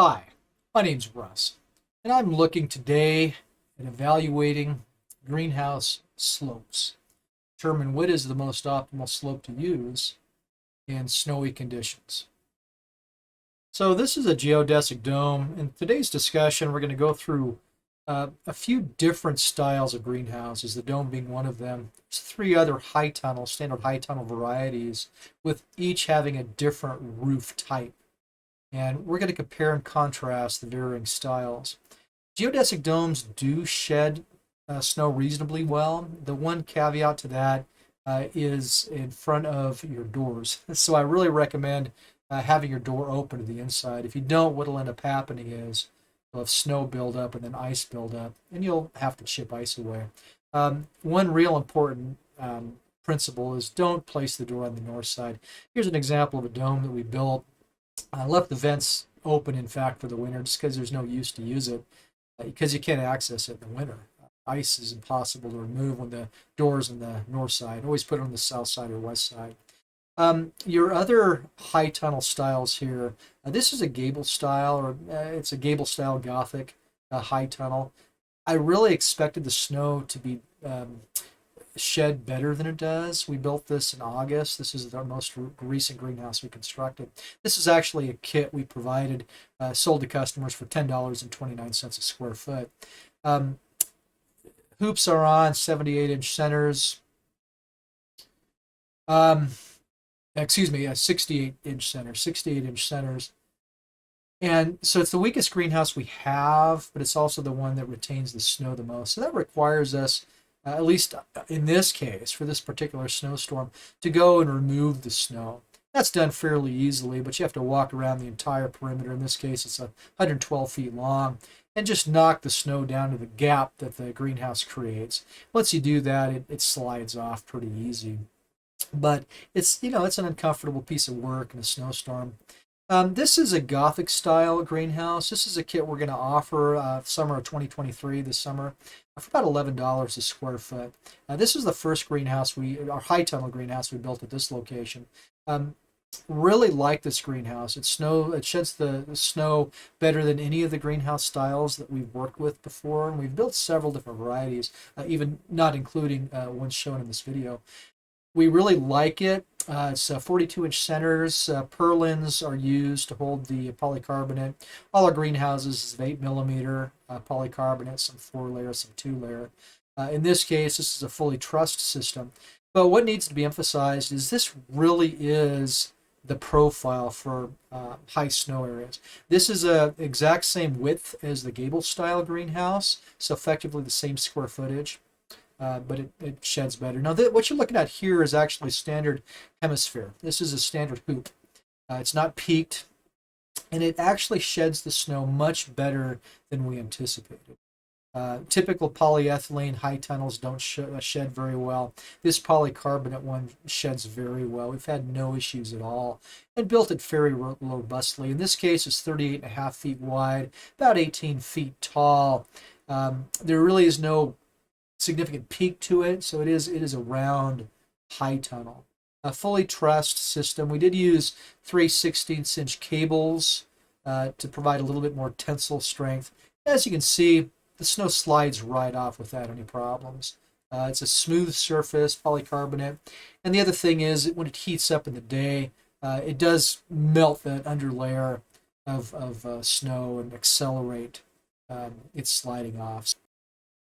Hi, my name's Russ, and I'm looking today at evaluating greenhouse slopes. Determine what is the most optimal slope to use in snowy conditions. So this is a geodesic dome. In today's discussion, we're going to go through a few different styles of greenhouses, the dome being one of them. There's three other standard high tunnel varieties, with each having a different roof type. And we're going to compare and contrast the varying styles. Geodesic domes do shed snow reasonably well. The one caveat to that is in front of your doors. So I really recommend having your door open to the inside. If you don't, what'll end up happening is you'll have snow build up and then ice build up, and you'll have to chip ice away. One real important principle is don't place the door on the north side. Here's an example of a dome that we built. I left the vents open, in fact, for the winter just because there's no use to use it because you can't access it in the winter. Ice is impossible to remove when the door's on the north side. Always put it on the south side or west side. Your other high tunnel styles here, this is a gable style, or it's a gable style Gothic high tunnel. I really expected the snow to be shed better than it does. We built this in August. This is our most recent greenhouse we constructed. This is actually a kit we provided, sold to customers for $10.29 a square foot. Hoops are on 78-inch centers. 68-inch centers, 68-inch centers. And so it's the weakest greenhouse we have, but it's also the one that retains the snow the most. So that requires us, at least in this case, for this particular snowstorm, to go and remove the snow. That's done fairly easily, but you have to walk around the entire perimeter. In this case, it's 112 feet long, and just knock the snow down to the gap that the greenhouse creates. Once you do that, it slides off pretty easy. But it's an uncomfortable piece of work in a snowstorm. This is a Gothic style greenhouse. This is a kit we're going to offer summer of 2023, this summer, for about $11 a square foot. This is the first greenhouse our high tunnel greenhouse we built at this location. Really like this greenhouse. It sheds the snow better than any of the greenhouse styles that we've worked with before. And we've built several different varieties, even not including ones shown in this video. We really like it. It's 42-inch centers. Purlins are used to hold the polycarbonate. All our greenhouses is 8mm polycarbonate, some 4-layer, some 2-layer. In this case, this is a fully trussed system. But what needs to be emphasized is this really is the profile for high snow areas. This is a exact same width as the gable style greenhouse, so effectively the same square footage. But it sheds better. Now, what you're looking at here is actually standard hemisphere. This is a standard hoop. It's not peaked, and it actually sheds the snow much better than we anticipated. Typical polyethylene high tunnels don't shed very well. This polycarbonate one sheds very well. We've had no issues at all, and built it very robustly. In this case, it's 38.5 feet wide, about 18 feet tall. There really is no significant peak to it, so it is a round high tunnel. A fully trussed system. We did use 3/16-inch cables to provide a little bit more tensile strength. As you can see, the snow slides right off without any problems. It's a smooth surface, polycarbonate. And the other thing is, when it heats up in the day, it does melt that underlayer of snow and accelerate its sliding off.